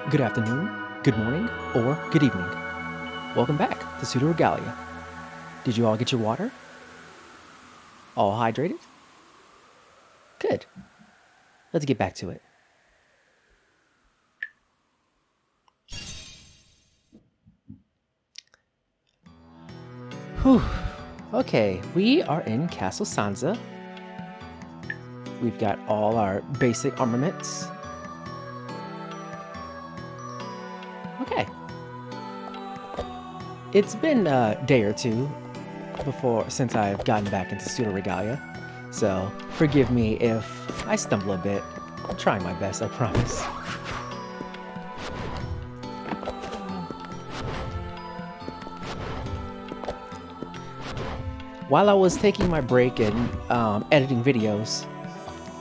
good afternoon, good morning, or good evening. Welcome back to Pseudoregalia. Did you all get your water? All hydrated? Good. Let's get back to it. Whew. Okay, we are in Castle Sansa. We've got all our basic armaments. Okay. It's been a day or two since I've gotten back into Pseudoregalia, so forgive me if I stumble a bit. I'm trying my best, I promise. While I was taking my break and editing videos,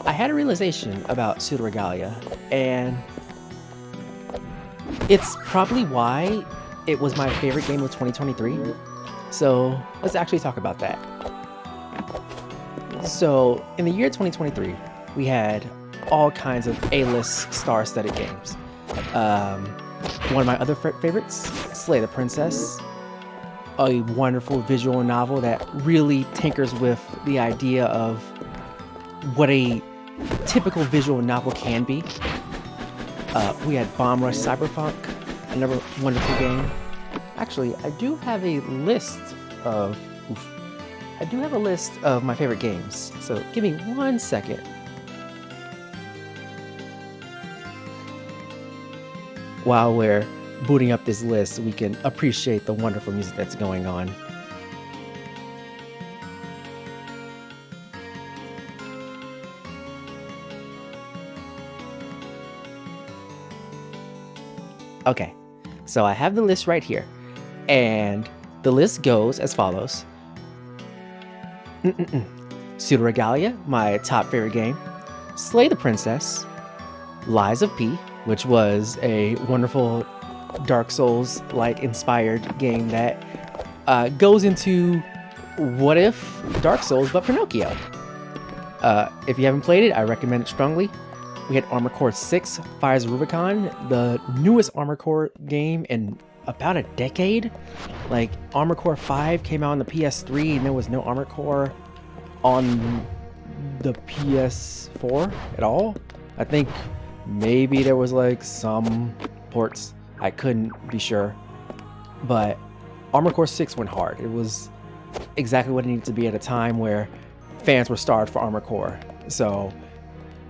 I had a realization about Pseudoregalia, and it's probably why it was my favorite game of 2023. So let's actually talk about that. So in the year 2023, we had all kinds of A-list star-studded games. One of my other favorites, Slay the Princess, a wonderful visual novel that really tinkers with the idea of what a typical visual novel can be. We had Bomb Rush Cyberpunk, another wonderful game. Actually, I do have a list of my favorite games. So give me 1 second. While we're booting up this list, we can appreciate the wonderful music that's going on. Okay, so I have the list right here, and the list goes as follows. Pseudoregalia, my top favorite game. Slay the Princess. Lies of P, which was a wonderful Dark Souls-like inspired game that goes into what if Dark Souls but Pinocchio. If you haven't played it, I recommend it strongly. We had Armored Core 6, Fires of Rubicon, the newest Armored Core game in about a decade. Like, Armored Core 5 came out on the PS3 and there was no Armored Core on the PS4 at all. I think maybe there was like some ports. I couldn't be sure. But Armored Core 6 went hard. It was exactly what it needed to be at a time where fans were starved for Armored Core. So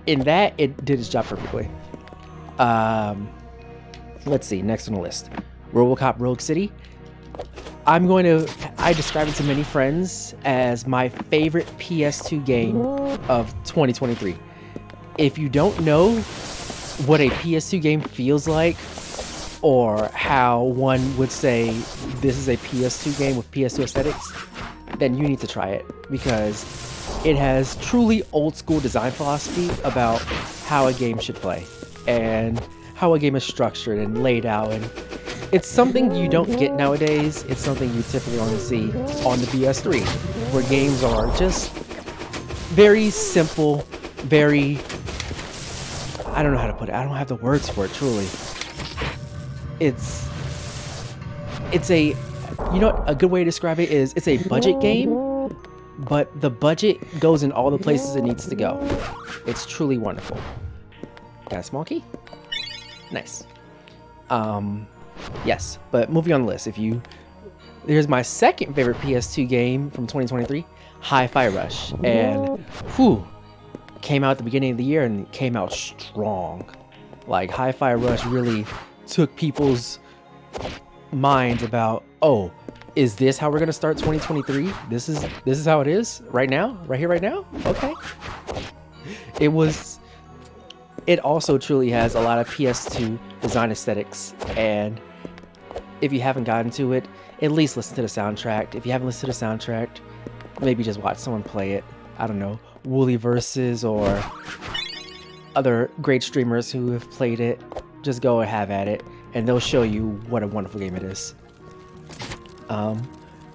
in that, it did its job perfectly. Let's see, next on the list. RoboCop Rogue City. I describe it to many friends as my favorite PS2 game of 2023. If you don't know what a PS2 game feels like, or how one would say this is a PS2 game with PS2 aesthetics, then you need to try it, because it has truly old school design philosophy about how a game should play and how a game is structured and laid out, and it's something you don't get nowadays. It's something you typically only see on the PS3, where games are just very simple, very, I don't know how to put it. I don't have the words for it, truly. It's a, you know what, a good way to describe it is it's a budget game, but the budget goes in all the places it needs to go. It's truly wonderful. Got a small key? Nice. Yes, but moving on the list, here's my second favorite PS2 game from 2023, Hi-Fi Rush, and came out at the beginning of the year and came out strong. Like, Hi-Fi Rush really took people's minds about, oh, is this how we're gonna start 2023? This is how it is right now, right here, right now. Okay. It also truly has a lot of PS2 design aesthetics, and if you haven't gotten to it, at least listen to the soundtrack. If you haven't listened to the soundtrack, maybe just watch someone play it. I don't know, Wooly Versus or other great streamers who have played it. Just go and have at it, and they'll show you what a wonderful game it is.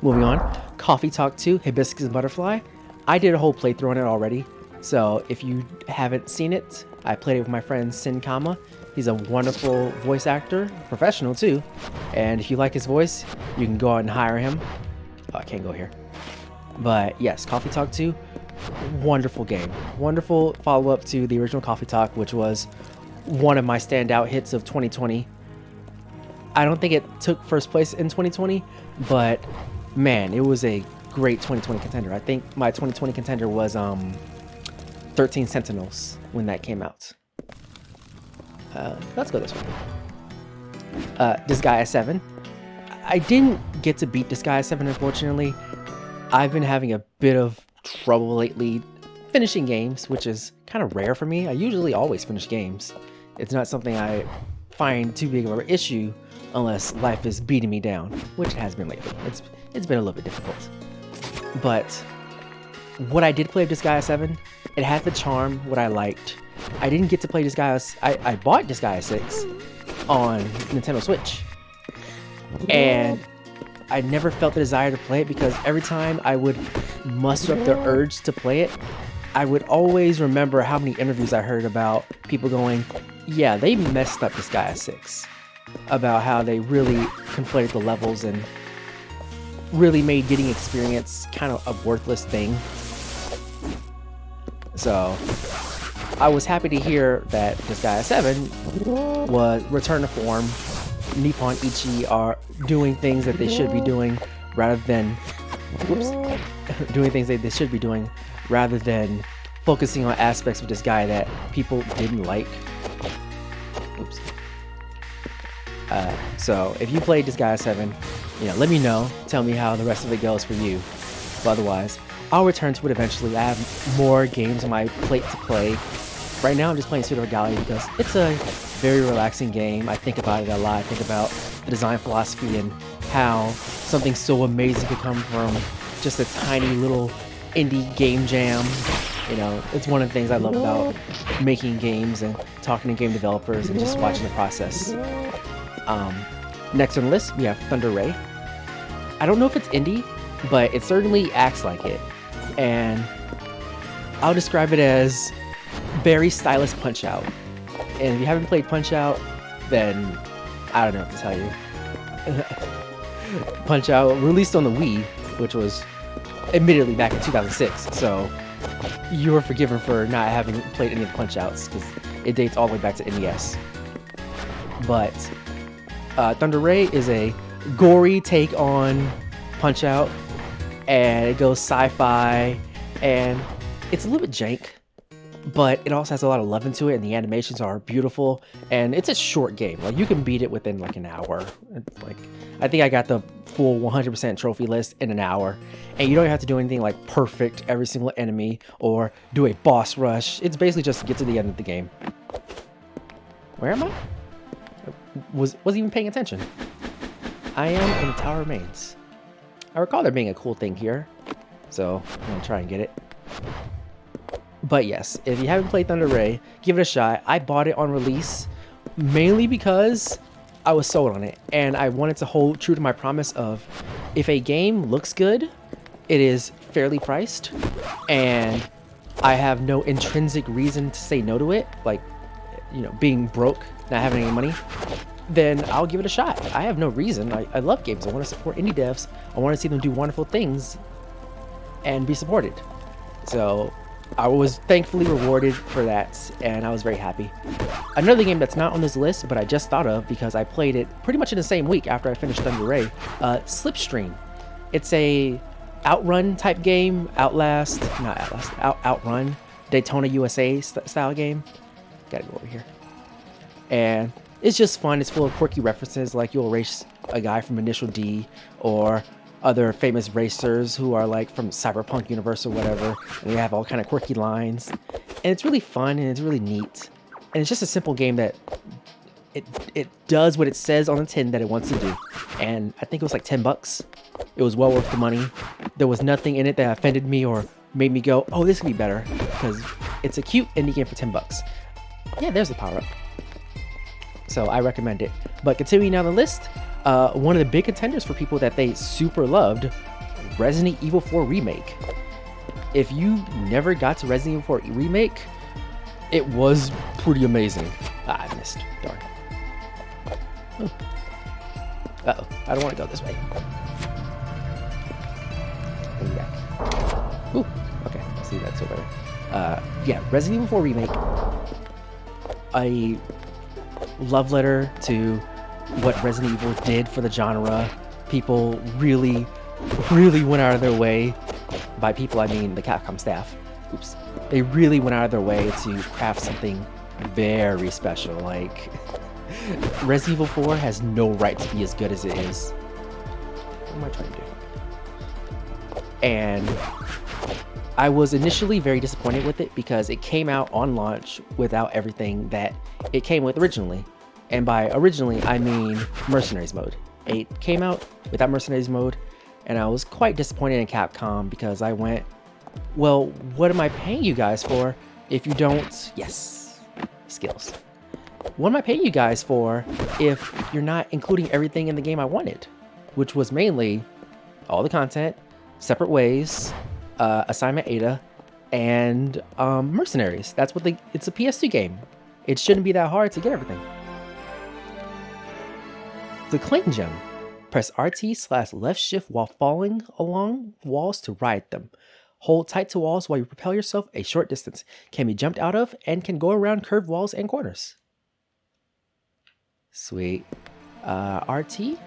Moving on, Coffee Talk 2, Hibiscus and Butterfly. I did a whole playthrough on it already, so if you haven't seen it, I played it with my friend Sin Kama. He's a wonderful voice actor, professional too. And if you like his voice, you can go out and hire him. Oh, I can't go here. But yes, Coffee Talk 2, wonderful game. Wonderful follow-up to the original Coffee Talk, which was one of my standout hits of 2020. I don't think it took first place in 2020, but man, it was a great 2020 contender. I think my 2020 contender was 13 Sentinels when that came out. Let's go this way. Disgaea 7. I didn't get to beat Disgaea 7, unfortunately. I've been having a bit of trouble lately finishing games, which is kind of rare for me. I usually always finish games. It's not something I find too big of an issue unless life is beating me down, which it has been lately. It's been a little bit difficult. But what I did play of Disgaea 7, it had the charm, what I liked. I didn't get to play Disgaea. I bought Disgaea 6 on Nintendo Switch, and I never felt the desire to play it because every time I would muster up the urge to play it, I would always remember how many interviews I heard about people going, yeah, they messed up Disgaea 6, about how they really conflated the levels and really made getting experience kind of a worthless thing. So I was happy to hear that Disgaea 7 was return to form. Nippon Ichi are doing things that they should be doing rather than doing things that they should be doing rather than focusing on aspects of Disgaea that people didn't like. Oops. So if you played Disgaea 7, let me know. Tell me how the rest of it goes for you. But otherwise, I'll return to it eventually. I have more games on my plate to play. Right now I'm just playing Pseudoregalia because it's a very relaxing game. I think about it a lot. I think about the design philosophy and how something so amazing could come from just a tiny little indie game jam. It's one of the things I love about making games and talking to game developers and just watching the process. Next on the list, we have Thunder Ray. I don't know if it's indie, but it certainly acts like it. And I'll describe it as very stylish Punch-Out. And if you haven't played Punch-Out, then I don't know what to tell you. Punch-Out released on the Wii, which was admittedly back in 2006, so you were forgiven for not having played any of the Punch-Outs because it dates all the way back to NES. But Thunder Ray is a gory take on Punch-Out, and it goes sci-fi, and it's a little bit jank, but it also has a lot of love into it, and the animations are beautiful, and it's a short game. Like, you can beat it within like an hour. I think I got the full 100% trophy list in an hour, and you don't have to do anything like perfect every single enemy or do a boss rush. It's basically just to get to the end of the game. Where am I? Wasn't even paying attention. I am in the Tower Remains. I recall there being a cool thing here, so I'm gonna try and get it. But yes, if you haven't played Thunder Ray, give it a shot. I bought it on release mainly because I was sold on it, and I wanted to hold true to my promise of if a game looks good, it is fairly priced, and I have no intrinsic reason to say no to it, like, being broke, not having any money, then I'll give it a shot. I have no reason. I love games. I want to support indie devs. I want to see them do wonderful things and be supported. So I was thankfully rewarded for that, and I was very happy. Another game that's not on this list, but I just thought of because I played it pretty much in the same week after I finished Thunder Ray, Slipstream. It's a Outrun type game, Outrun, Daytona USA style game. Gotta go over here. And it's just fun. It's full of quirky references, like you'll race a guy from Initial D or other famous racers who are like from Cyberpunk universe or whatever, and they have all kind of quirky lines, and it's really fun and it's really neat, and it's just a simple game that it does what it says on the tin that it wants to do, and I think it was like $10. It was well worth the money. There was nothing in it that offended me or made me go, oh, this could be better, because it's a cute indie game for $10. Yeah, there's the power-up. So I recommend it. But continuing down the list, one of the big contenders for people that they super loved, Resident Evil 4 Remake. If you never got to Resident Evil 4 Remake, it was pretty amazing. I missed. Darn. Uh-oh. I don't want to go this way. Bring me back. Ooh. Okay. See, that's so better. Yeah, Resident Evil 4 Remake. A love letter to what Resident Evil did for the genre. People really went out of their way. By people, I mean the Capcom staff. Oops. They really went out of their way to craft something very special. Like, Resident Evil 4 has no right to be as good as it is. What am I trying to do? And I was initially very disappointed with it because it came out on launch without everything that it came with originally. And by originally, I mean Mercenaries mode. It came out without Mercenaries mode, and I was quite disappointed in Capcom because I went, well, what am I paying you guys for if you don't... Yes, skills. What am I paying you guys for if you're not including everything in the game I wanted? Which was mainly all the content, separate ways, Assignment Ada, and Mercenaries. That's what it's a PS2 game. It shouldn't be that hard to get everything. The Cling Gem. Press RT/left shift while falling along walls to ride them. Hold tight to walls while you propel yourself a short distance. Can be jumped out of and can go around curved walls and corners. Sweet. RT?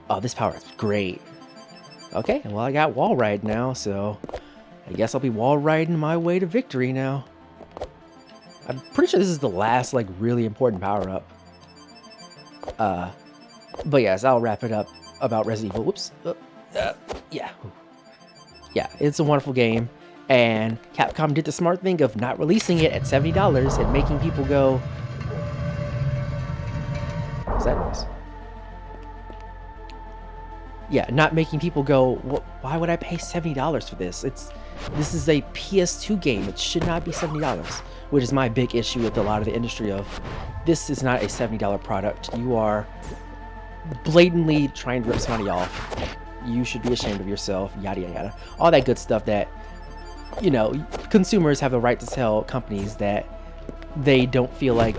Oh, this power is great. Okay, well, I got wall ride now, so I guess I'll be wall riding my way to victory now. I'm pretty sure this is the last, like, really important power-up. But yes, I'll wrap it up about Resident Evil. Whoops. Yeah. Yeah, it's a wonderful game, and Capcom did the smart thing of not releasing it at $70 and making people go... What's that noise? Yeah, not making people go, why would I pay $70 for this? This is a PS2 game. It should not be $70, which is my big issue with a lot of the industry of, this is not a $70 product. You are blatantly trying to rip somebody off. You should be ashamed of yourself, yada, yada, yada. All that good stuff that, you know, consumers have the right to tell companies that they don't feel like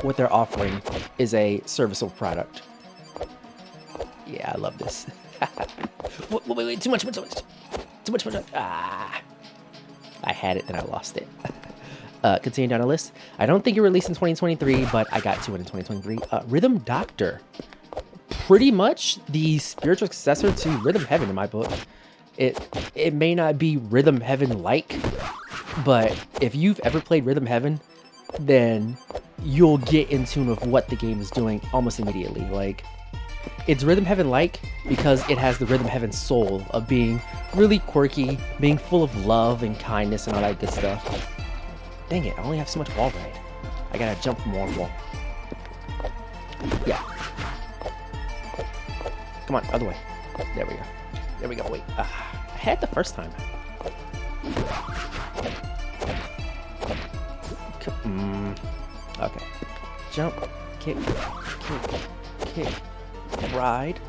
what they're offering is a serviceable product. Yeah, I love this. wait, too much. Ah. I had it, then I lost it. Continuing down the list. I don't think it released in 2023, but I got to it in 2023. Rhythm Doctor. Pretty much the spiritual successor to Rhythm Heaven in my book. It may not be Rhythm Heaven-like, but if you've ever played Rhythm Heaven, then you'll get in tune with what the game is doing almost immediately. Like, it's Rhythm Heaven-like because it has the Rhythm Heaven soul of being really quirky, being full of love and kindness and all that good stuff. Dang it, I only have so much wall ride. I gotta jump from wall to wall. Yeah. Come on, other way. There we go. There we go, wait. I had it the first time. Okay. Jump, kick, ride.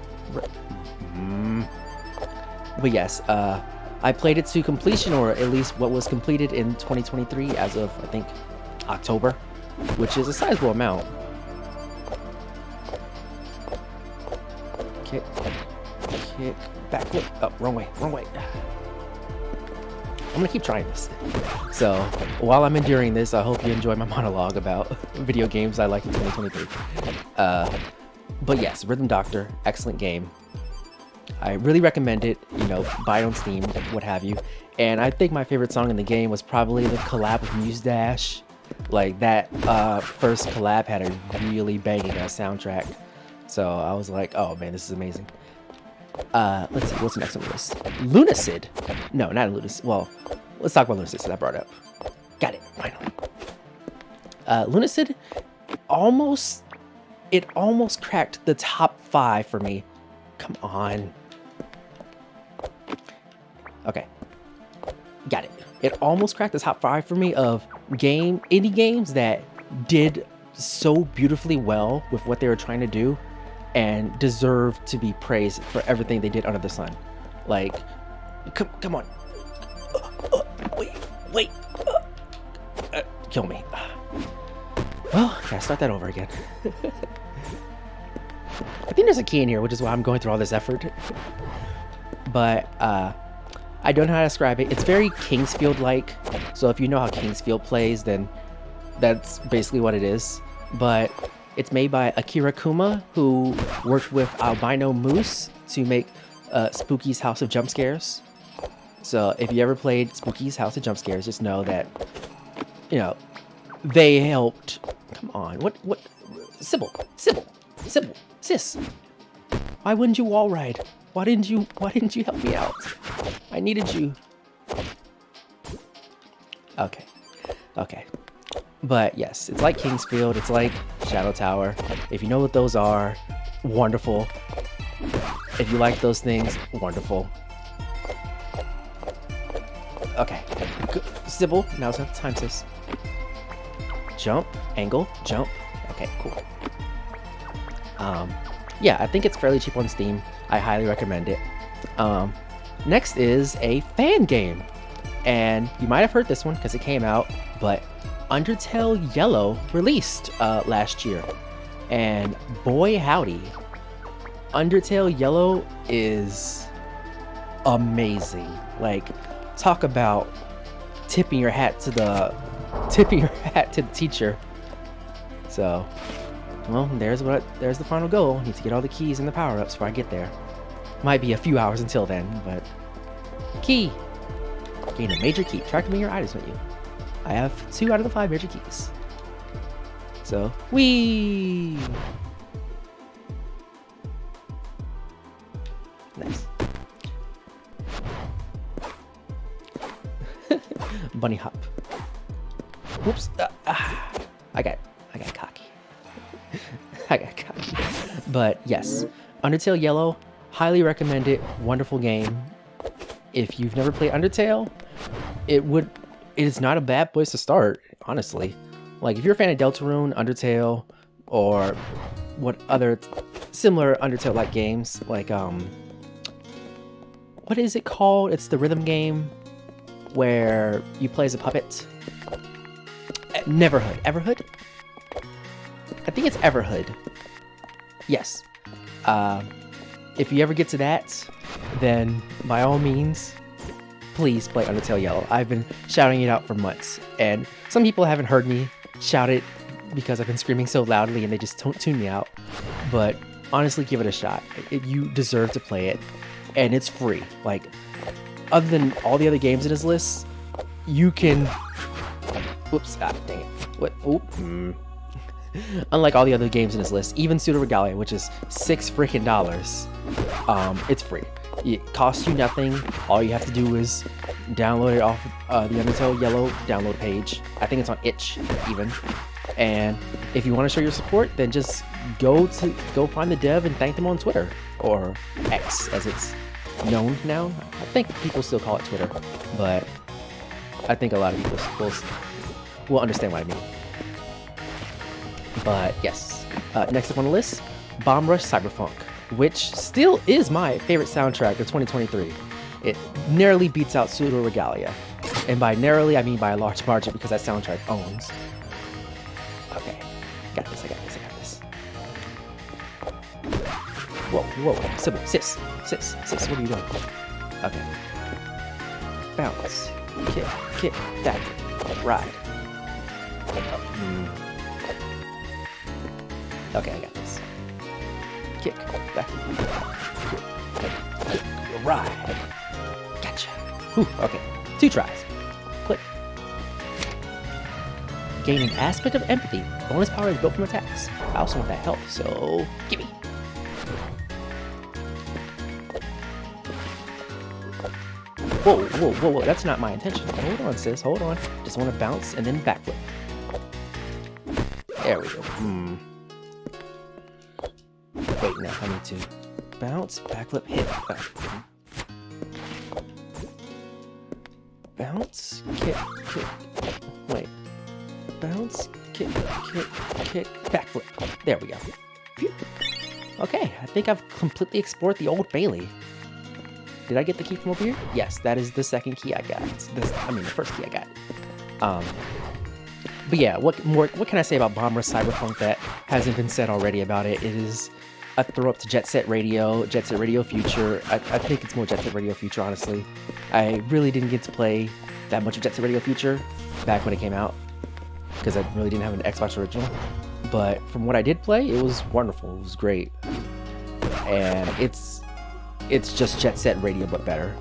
But yes, I played it to completion, or at least what was completed in 2023 as of, I think, October, which is a sizable amount. Kick, backflip. Oh, wrong way. I'm gonna keep trying this. So, while I'm enduring this, I hope you enjoy my monologue about video games I like in 2023. But yes, Rhythm Doctor, excellent game. I really recommend it, you know, buy it on Steam, what have you. And I think my favorite song in the game was probably the collab with Muse Dash. Like, that first collab had a really banging soundtrack. So I was like, oh man, this is amazing. Let's see, what's the next on the list? Lunacid. No, not Lunacid. Well, let's talk about Lunacid, so that brought it up. Got it, finally. Lunacid almost cracked the top 5 for me. Come on. Okay. Got it. It almost cracked the top 5 for me of indie games that did so beautifully well with what they were trying to do and deserve to be praised for everything they did under the sun. Like, come on. Wait. Kill me. Oh, gotta start that over again. I think there's a key in here, which is why I'm going through all this effort. But I don't know how to describe it. It's very Kingsfield-like. So if you know how Kingsfield plays, then that's basically what it is. But it's made by Akira Kuma, who worked with Albino Moose to make Spooky's House of Jump Scares. So if you ever played Spooky's House of Jump Scares, just know that, you know, they helped. Come on, what? Sybil, sis. Why wouldn't you wall ride? Why didn't you help me out? I needed you. Okay. But yes, it's like Kingsfield, it's like Shadow Tower. If you know what those are, wonderful. If you like those things, wonderful. Okay, Sybil, now's not the time, sis. Jump, angle, jump. Okay, cool. Yeah, I think it's fairly cheap on Steam. I highly recommend it. Next is a fan game. And you might have heard this one because it came out, but Undertale Yellow released last year. And boy howdy, Undertale Yellow is amazing. Like, talk about tipping your hat to the teacher. So, well, there's the final goal. Need to get all the keys and the power-ups before I get there. Might be a few hours until then, but key. Gain a major key. Track to bring your items with you. I have 2 out of the 5 major keys. So, whee! Nice. Bunny hop. Whoops. I got cocky. But yes, Undertale Yellow, highly recommend it. Wonderful game. If you've never played Undertale, it is not a bad place to start, honestly. Like, if you're a fan of Deltarune, Undertale, or what other similar Undertale-like games, like, what is it called? It's the rhythm game where you play as a puppet. Neverhood. Everhood? I think it's Everhood. Yes. If you ever get to that, then by all means, please play Undertale Yellow. I've been shouting it out for months, and some people haven't heard me shout it because I've been screaming so loudly and they just tune me out. But honestly, give it a shot. You deserve to play it, and it's free. Like, other than all the other games in his list, you can... Whoops, dang it. What? Oop. Unlike all the other games in his list, even Pseudoregalia, which is $6 freaking, it's free. It costs you nothing. All you have to do is download it off the Undertale Yellow download page. I think it's on itch even. And if you want to show your support, then just go find the dev and thank them on Twitter, or X as it's known now. I think people still call it Twitter, but I think a lot of people will understand what I mean. But yes, next up on the list, Bomb Rush Cyberfunk, which still is my favorite soundtrack of 2023. It narrowly beats out Pseudoregalia, and by narrowly I mean by a large margin because that soundtrack owns. Okay, I got this. Whoa, Sybil, sis, what are you doing? Okay. Bounce, kick, back, ride. Okay, I got this. Kick, back, kick, ride. Gotcha. Whew, okay, 2 tries. Click. Gain an aspect of empathy. Bonus power is built from attacks. I also want that health, so gimme. Whoa, that's not my intention. Hold on, sis, hold on. Just want to bounce and then backflip. There we go. Wait, no, I need to bounce, backflip, hit. Bounce, kick. Wait. Bounce, kick, backflip. There we go. Phew. Okay, I think I've completely explored the Old Bailey. Did I get the key from over here? Yes, that is the second key I got. The first key I got. But yeah, what can I say about Bomber Cyberpunk that hasn't been said already about it? It is a throw up to Jet Set Radio Future. I think it's more Jet Set Radio Future, honestly. I really didn't get to play that much of Jet Set Radio Future back when it came out, because I really didn't have an Xbox original. But from what I did play, it was wonderful. It was great. And it's just Jet Set Radio, but better.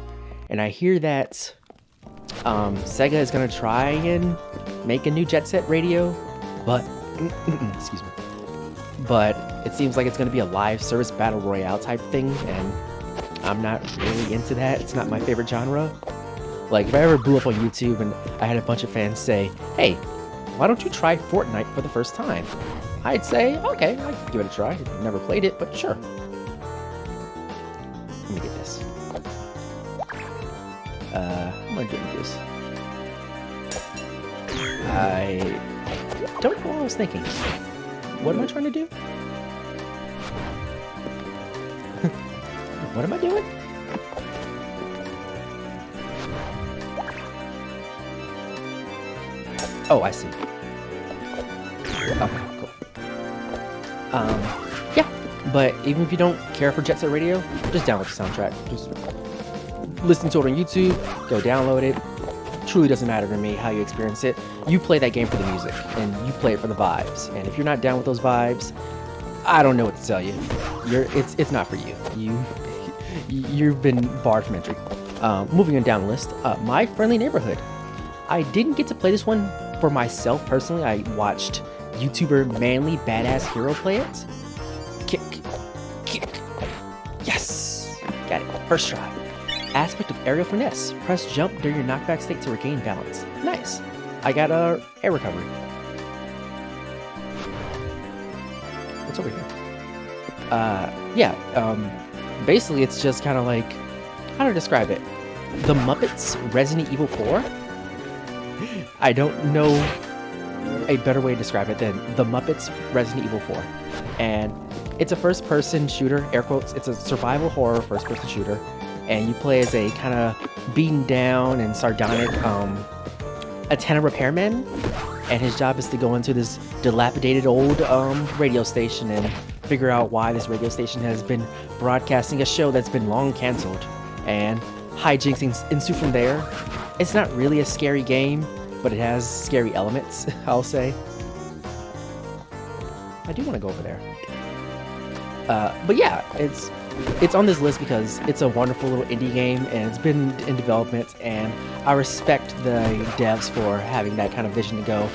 And I hear that Sega is going to try and make a new Jet Set Radio, but excuse me. But it seems like it's going to be a live service battle royale type thing, and I'm not really into that. It's not my favorite genre. Like, if I ever blew up on YouTube and I had a bunch of fans say, "Hey, why don't you try Fortnite for the first time?" I'd say, okay, I'd give it a try. I've never played it, but sure. Let me get this. How am I doing this? I don't know what I was thinking. What am I trying to do? What am I doing? Oh, I see. Okay, cool. Yeah, but even if you don't care for Jet Set Radio, just download the soundtrack. Just listen to it on YouTube, go download it. Truly doesn't matter to me how you experience it. You play that game for the music, and you play it for the vibes. And if you're not down with those vibes, I don't know what to tell you. It's not for you. You've been barred from entry. Moving on down the list, My Friendly Neighborhood. I didn't get to play this one for myself personally. I watched YouTuber Manly Badass Hero play it. Kick. Yes! Got it. First try. Aspect of aerial finesse. Press jump during your knockback state to regain balance. Nice. I got air recovery. What's over here? Basically it's just kind of like, how to describe it? The Muppets Resident Evil 4? I don't know a better way to describe it than The Muppets Resident Evil 4. And it's a first-person shooter, air quotes. It's a survival horror first-person shooter. And you play as a kind of beaten down and sardonic antenna repairman. And his job is to go into this dilapidated old radio station and figure out why this radio station has been broadcasting a show that's been long canceled. And hijinks ensue from there. It's not really a scary game, but it has scary elements, I'll say. I do want to go over there. But yeah, it's on this list because it's a wonderful little indie game, and it's been in development, and I respect the devs for having that kind of vision to go,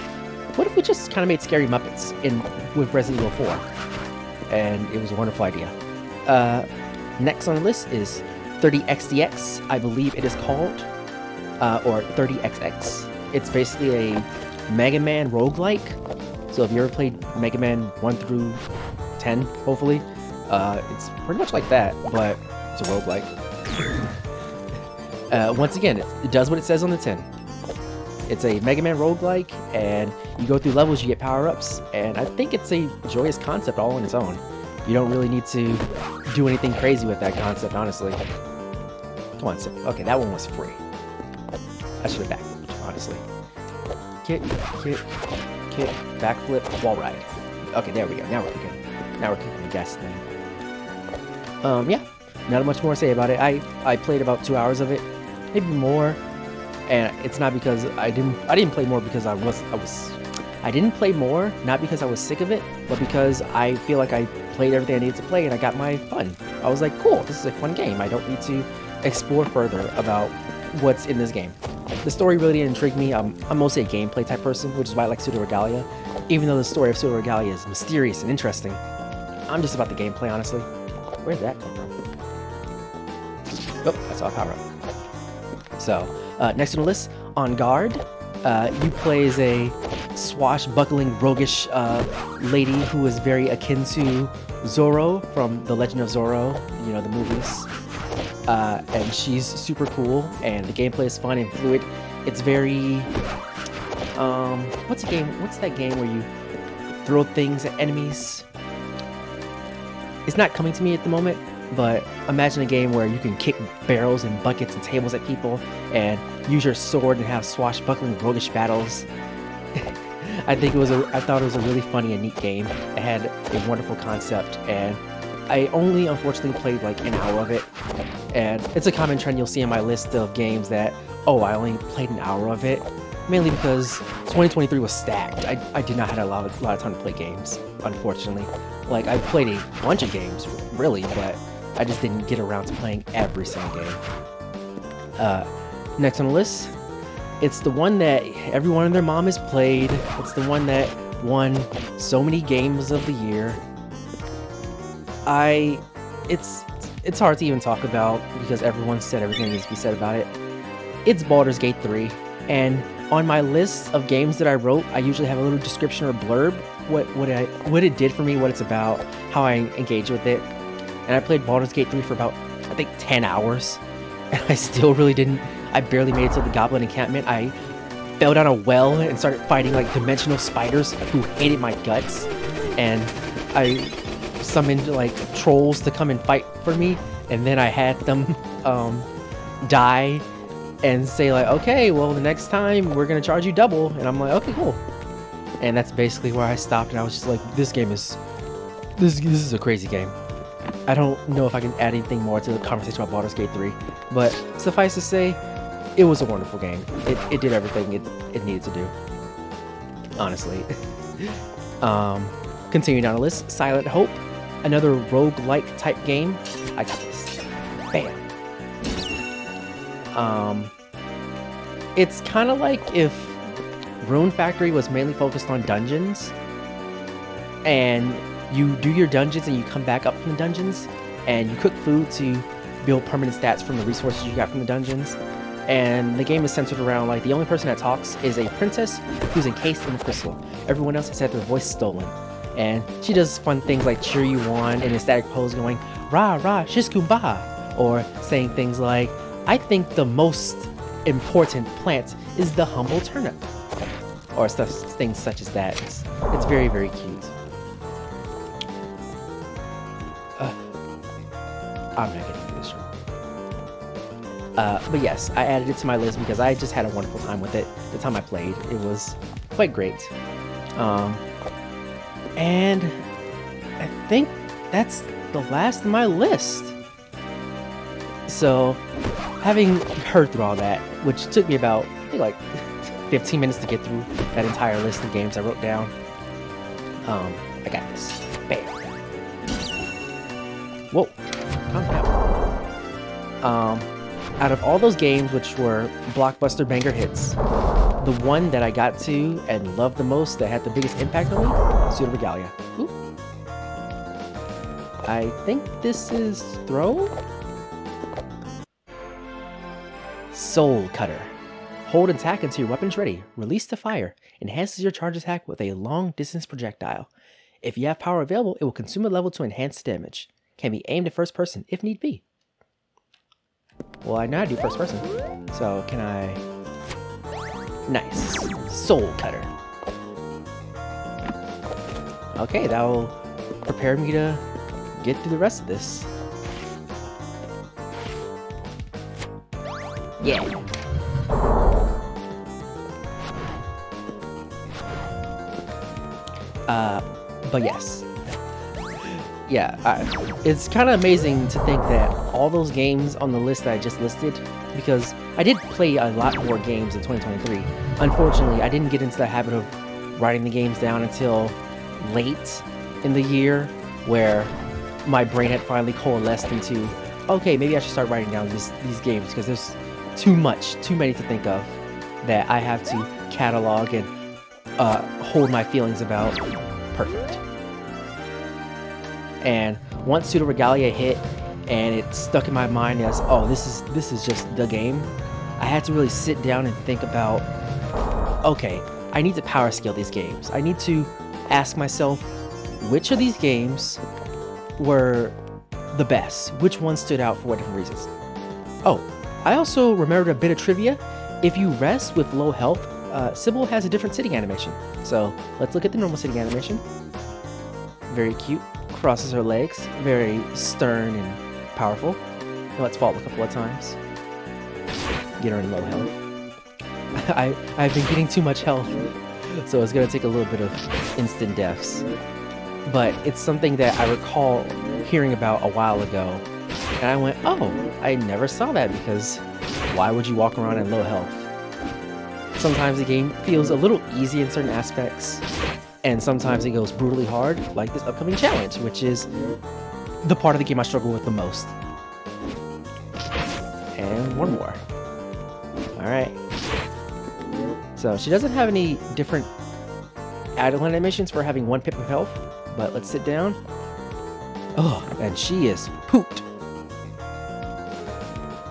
what if we just kind of made scary Muppets with Resident Evil 4? And it was a wonderful idea. Next on the list is 30XDX, I believe it is called, or 30XX. It's basically a Mega Man roguelike. So if you ever played Mega Man 1 through 10, hopefully, it's pretty much like that, but it's a roguelike. Once again, it does what it says on the tin. It's a Mega Man roguelike, and you go through levels, you get power-ups, and I think it's a joyous concept all on its own. You don't really need to do anything crazy with that concept, honestly. Come on, okay, that one was free. I should have backflipped, honestly. Kick, backflip, wall ride. Okay, there we go. Now we're good. Now we're kicking the gas thing. Yeah, not much more to say about it. I played about 2 hours of it, maybe more. And it's not because I didn't play more because I didn't play more, not because I was sick of it, but because I feel like I played everything I needed to play and I got my fun. I was like, cool, this is a fun game. I don't need to explore further about what's in this game. The story really didn't intrigue me. I'm mostly a gameplay type person, which is why I like Pseudoregalia. Even though the story of Pseudoregalia is mysterious and interesting, I'm just about the gameplay, honestly. Where did that come from? Oh, I saw a power up. So, next on the list, On Guard. You play as a swashbuckling, roguish lady who is very akin to Zorro from The Legend of Zorro, you know, the movies. And she's super cool, and the gameplay is fun and fluid. It's very, what's that game where you throw things at enemies? It's not coming to me at the moment, but imagine a game where you can kick barrels and buckets and tables at people and use your sword and have swashbuckling roguish battles. I thought it was a really funny and neat game. It had a wonderful concept, and I only unfortunately played like an hour of it. And it's a common trend you'll see in my list of games that, oh, I only played an hour of it. Mainly because 2023 was stacked. I did not have a lot of time to play games, unfortunately. Like, I played a bunch of games, really, but I just didn't get around to playing every single game. Next on the list, it's the one that everyone and their mom has played. It's the one that won so many games of the year. It's hard to even talk about because everyone said everything that needs to be said about it. It's Baldur's Gate 3, and on my list of games that I wrote, I usually have a little description or blurb, what it did for me, what it's about, how I engage with it. And I played Baldur's Gate 3 for about, I think, 10 hours, and I still really didn't. I barely made it to the Goblin encampment. I fell down a well and started fighting like dimensional spiders who hated my guts, and I summoned like trolls to come and fight for me, and then I had them die and say like, okay, well, the next time we're gonna charge you double, and I'm like, okay, cool. And that's basically where I stopped, and I was just like, this is a crazy game. I don't know if I can add anything more to the conversation about Baldur's Gate 3, but suffice to say, it was a wonderful game. It did everything it needed to do, honestly. Continuing down the list, Silent Hope, another roguelike type game. I got this. Bam. It's kind of like if Rune Factory was mainly focused on dungeons, and you do your dungeons and you come back up from the dungeons, and you cook food to build permanent stats from the resources you got from the dungeons. And the game is centered around, like, the only person that talks is a princess who's encased in a crystal. Everyone else has had their voice stolen. And she does fun things like cheer you on in a static pose going, rah rah shiskumba, or saying things like, I think the most important plant is the humble turnip, or things such as that. It's very, very cute. I'm not getting into this but yes, I added it to my list because I just had a wonderful time with it. The time I played, it was quite great. And I think that's the last of my list. So, having heard through all that, which took me about, I think, like 15 minutes to get through that entire list of games I wrote down, I got this. Bam. Whoa. Calm down. Out of all those games which were blockbuster banger hits, the one that I got to and loved the most, that had the biggest impact on me, Pseudoregalia. Ooh. I think this is throw? Soul Cutter. Hold attack until your weapon's ready. Release to fire. Enhances your charge attack with a long distance projectile. If you have power available, it will consume a level to enhance damage. Can be aimed at first person if need be. Well, I know how to do first person. So, can I... Nice. Soul Cutter. Okay, that will prepare me to get through the rest of this. Yeah. But yes. Yeah, it's kind of amazing to think that all those games on the list that I just listed, because I did play a lot more games in 2023. Unfortunately, I didn't get into the habit of writing the games down until late in the year, where my brain had finally coalesced into, okay, maybe I should start writing down these games, because there's too many to think of that I have to catalog and hold my feelings about. Perfect. And once Pseudoregalia hit, and it stuck in my mind as, oh, this is just the game, I had to really sit down and think about, okay, I need to power scale these games. I need to ask myself, which of these games were the best? Which ones stood out for what different reasons? Oh, I also remembered a bit of trivia. If you rest with low health, Sybil has a different sitting animation. So let's look at the normal sitting animation. Very cute. Crosses her legs. Very stern and powerful. Now let's fall a couple of times. Get her in low health. I've been getting too much health. So it's gonna take a little bit of instant deaths. But it's something that I recall hearing about a while ago. And I went, oh, I never saw that, because why would you walk around at low health? Sometimes the game feels a little easy in certain aspects, and sometimes it goes brutally hard, like this upcoming challenge, which is the part of the game I struggle with the most. And one more. Alright. So she doesn't have any different add-on animations for having 1 pip of health, but let's sit down. Oh, and she is pooped.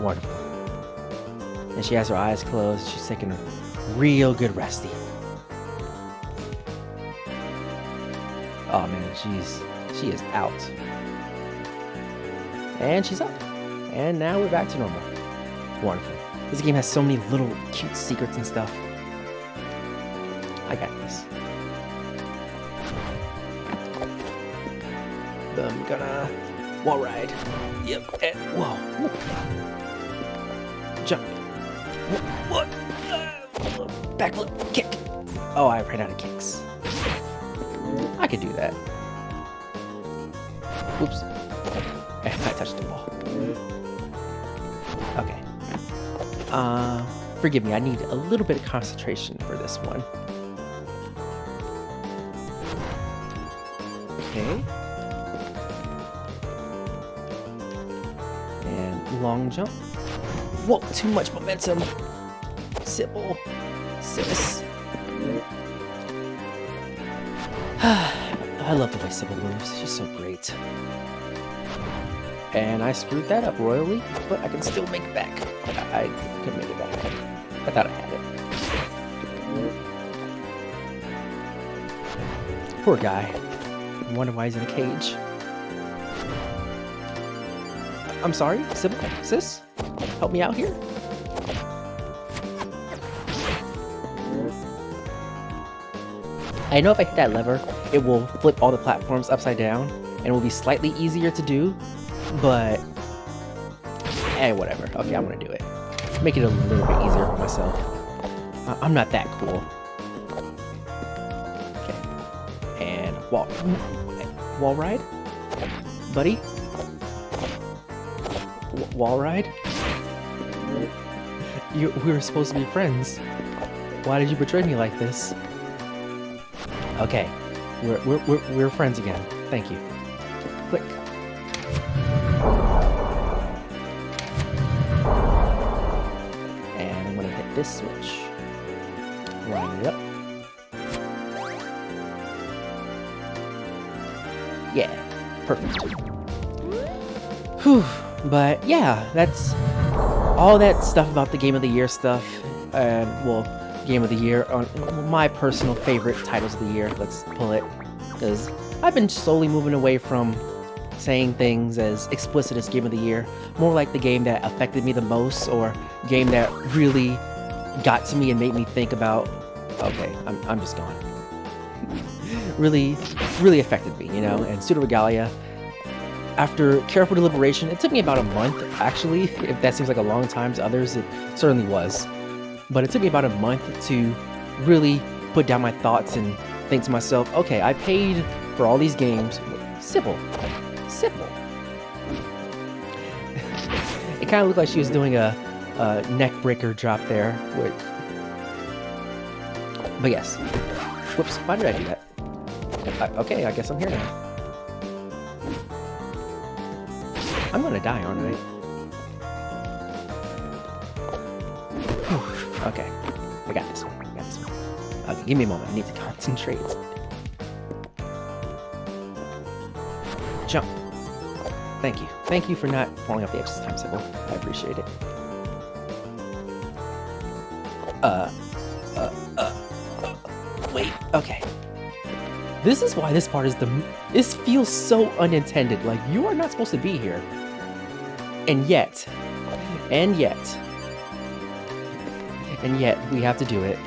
Wonderful. And she has her eyes closed. She's taking a real good resty. Oh man, she is out. And she's up. And now we're back to normal. Wonderful. This game has so many little cute secrets and stuff. I got this. I'm gonna wall ride. Yep. And whoa. Jump. What? Backflip. Kick. Oh, I ran out of kicks. I could do that. Oops. And I touched the wall. Okay. Forgive me, I need a little bit of concentration for this one. Okay. And long jump. Whoa, too much momentum. Sybil. Sis. I love the way Sybil moves. She's so great. And I screwed that up royally, but I can still make it back. I couldn't make it back. I thought I had it. Poor guy. I wonder why he's in a cage. I'm sorry, Sybil? Sis? Help me out here? I know if I hit that lever, it will flip all the platforms upside down, and it will be slightly easier to do, but whatever. Okay, I'm gonna do it. Make it a little bit easier for myself. I'm not that cool. Okay. And wall ride? Buddy? Wall ride? We were supposed to be friends. Why did you betray me like this? Okay. We're friends again. Thank you. Click. And I'm gonna hit this switch. Line it up. Yeah, perfect. Whew. But yeah, that's all that stuff about the Game of the Year stuff. And well, Game of the Year on my personal favorite titles of the year. Let's pull it, because I've been slowly moving away from saying things as explicit as Game of the Year, more like the game that affected me the most, or game that really got to me and made me think about, okay, I'm just gone. really affected me, you know. And Pseudoregalia, after careful deliberation, it took me about a month, actually. If that seems like a long time to others, it certainly was. But it took me about a month to really put down my thoughts and think to myself, okay, I paid for all these games. Sybil. It kind of looked like she was doing a neck breaker drop there. But yes. Whoops, why did I do that? Okay, I guess I'm here now. I'm gonna die, aren't I? Whew. Okay, I got this one. Okay, give me a moment. I need to concentrate. Jump. Thank you. Thank you for not falling off the edge this time, Sybil. I appreciate it. Wait. Okay. This is why this part is this feels so unintended. Like, you are not supposed to be here. And yet, we have to do it.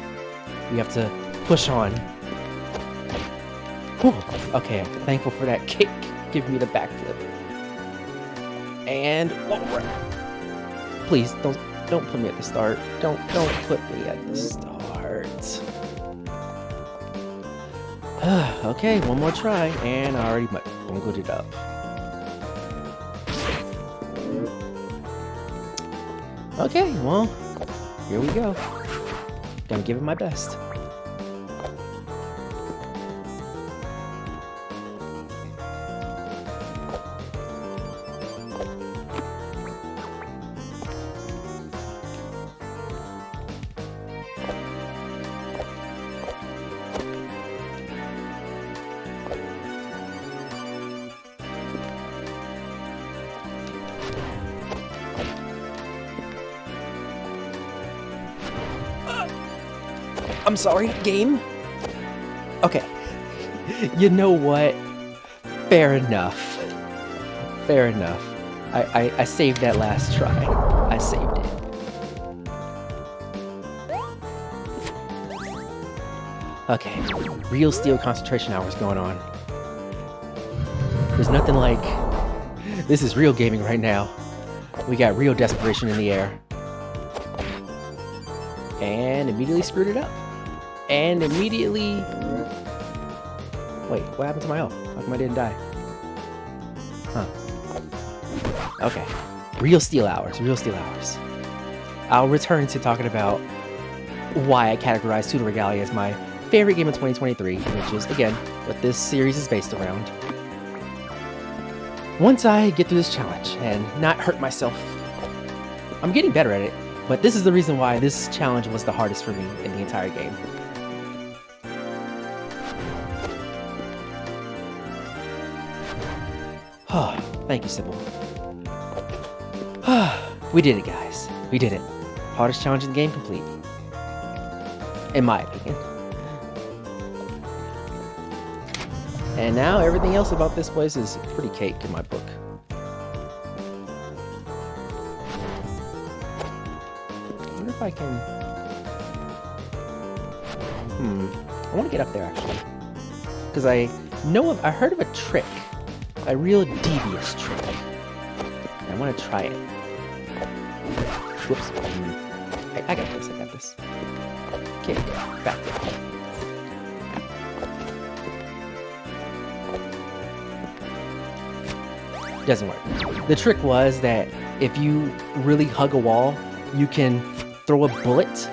We have to push on. Whew. Okay, I'm thankful for that kick. Give me the backflip. And please don't put me at the start. Don't put me at the start. Okay, one more try, and I already bungled it up. Okay, well, here we go. Gonna give it my best. I'm sorry, game? Okay. You know what? Fair enough. Fair enough. I saved that last try. I saved it. Okay. Real steel concentration hours going on. There's nothing like... This is real gaming right now. We got real desperation in the air. And immediately screwed it up. And immediately... Wait, what happened to my health? How come I didn't die? Huh. Okay. Real steel hours, real steel hours. I'll return to talking about why I categorize Pseudoregalia as my favorite game of 2023, which is, again, what this series is based around. Once I get through this challenge and not hurt myself, I'm getting better at it, but this is the reason why this challenge was the hardest for me in the entire game. Oh, thank you, Sybil. We did it, guys. We did it. Hardest challenge in the game complete. In my opinion. And now everything else about this place is pretty cake in my book. I wonder if I can... I want to get up there, actually. Because I heard of a trick. A real devious trick. I want to try it. Whoops. I got this, I got this. Okay, back there. Doesn't work. The trick was that if you really hug a wall, you can throw a bullet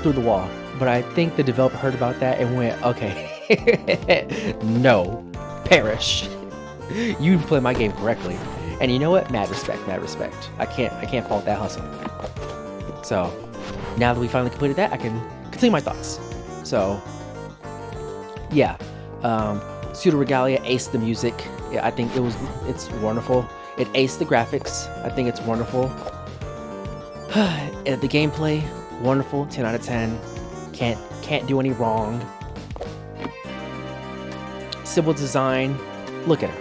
through the wall. But I think the developer heard about that and went, okay, no, perish. You play my game correctly. And you know what? Mad respect, mad respect. I can't fault that hustle. So, now that we finally completed that, I can continue my thoughts. So, yeah. Pseudoregalia aced the music. Yeah, I think it's wonderful. It aced the graphics. I think it's wonderful. And the gameplay, wonderful. 10 out of 10. Can't do any wrong. Sybil design. Look at her.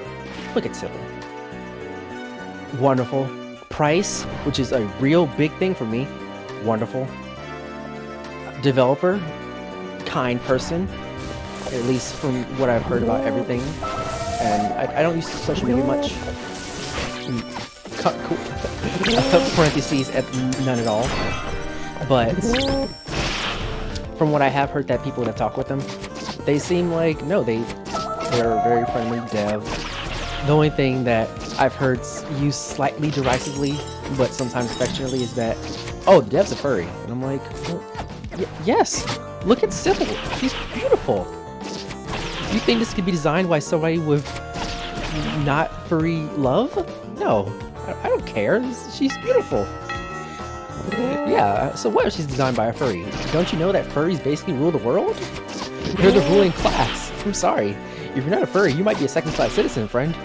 Look at Sybil. Wonderful. Price, which is a real big thing for me. Wonderful. Developer, kind person, at least from what I've heard about everything. And I don't use social media much. Cut parentheses at none at all. But from what I have heard that people that talk with them, they seem like, no, they're a very friendly dev. The only thing that I've heard used slightly derisively, but sometimes affectionately, is that, oh, the dev's a furry. And I'm like, well, yes, look at Sybil. She's beautiful. You think this could be designed by somebody with not furry love? No, I don't care. She's beautiful. Yeah, so what if she's designed by a furry? Don't you know that furries basically rule the world? They're the ruling class. I'm sorry. If you're not a furry, you might be a second-class citizen, friend.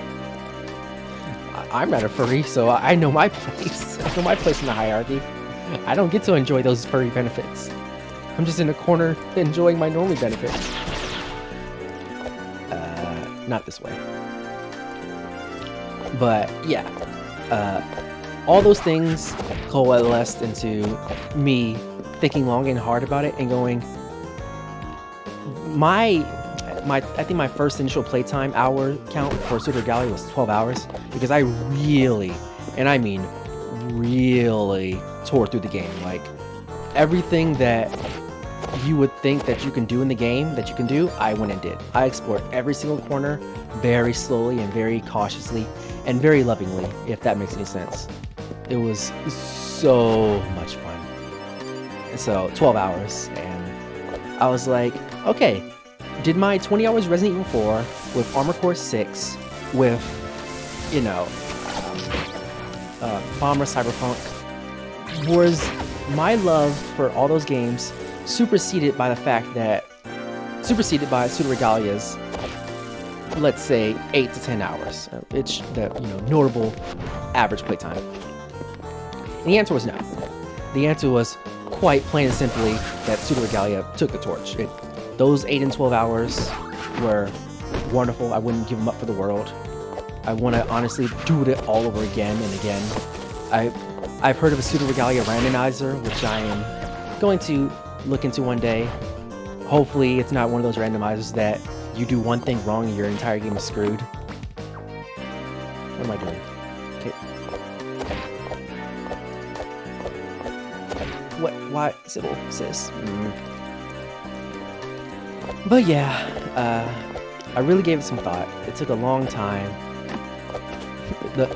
I'm not a furry, so I know my place. I know my place in the hierarchy. I don't get to enjoy those furry benefits. I'm just in a corner enjoying my normal benefits. Not this way. But, yeah. All those things coalesced into me thinking long and hard about it and going, I think my first initial playtime hour count for Pseudoregalia was 12 hours because I really, and I mean really, tore through the game. Like, everything that you would think that you can do in the game that you can do, I went and did. I explored every single corner very slowly and very cautiously and very lovingly, if that makes any sense. It was so much fun. And so 12 hours, and I was like, okay, did my 20 hours Resident Evil 4 with Armored Core 6 with, you know, Bomber Cyberpunk, was my love for all those games superseded by Pseudoregalia's, let's say, 8 to 10 hours. It's the notable average playtime. And the answer was no. The answer was quite plain and simply that Pseudoregalia took the torch. Those 8 and 12 hours were wonderful. I wouldn't give them up for the world. I want to honestly do it all over again and again. I've heard of a Pseudoregalia randomizer, which I am going to look into one day. Hopefully it's not one of those randomizers that you do one thing wrong and your entire game is screwed. What am I doing? Okay. What? Why? Sybil, sis. But yeah, I really gave it some thought. It took a long time.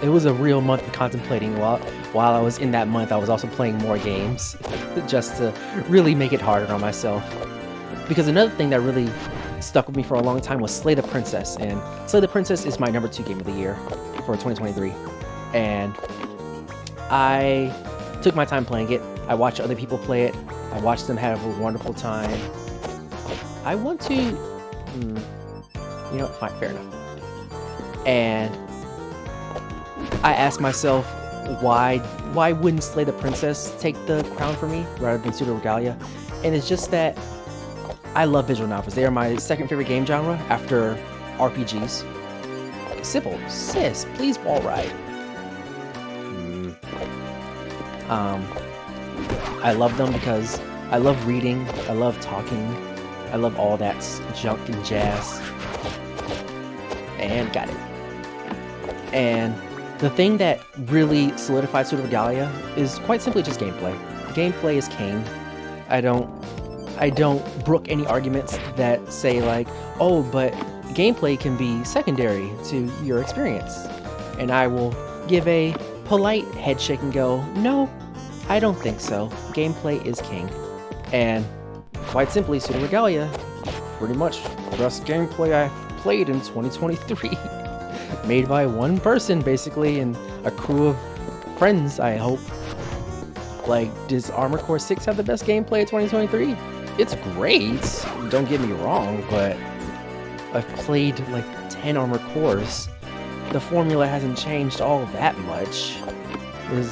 It was a real month of contemplating. While I was in that month, I was also playing more games just to really make it harder on myself. Because another thing that really stuck with me for a long time was Slay the Princess, and Slay the Princess is my #2 game of the year for 2023. And I took my time playing it. I watched other people play it. I watched them have a wonderful time. I want to, fine, fair enough. And I asked myself, why wouldn't Slay the Princess take the crown for me rather than Pseudoregalia? And it's just that I love visual novels. They are my second favorite game genre after RPGs. Sybil, sis, please wall ride. I love them because I love reading, I love talking, I love all that junk and jazz. And got it. And the thing that really solidified Pseudoregalia is quite simply just gameplay. Gameplay is king. I don't brook any arguments that say like, oh, but gameplay can be secondary to your experience. And I will give a polite head shake and go, no, I don't think so. Gameplay is king. And quite simply, Pseudoregalia, pretty much the best gameplay I've played in 2023. Made by one person, basically, and a crew of friends, I hope. Like, does Armored Core 6 have the best gameplay of 2023? It's great, don't get me wrong, but I've played like 10 Armored Cores. The formula hasn't changed all that much. There's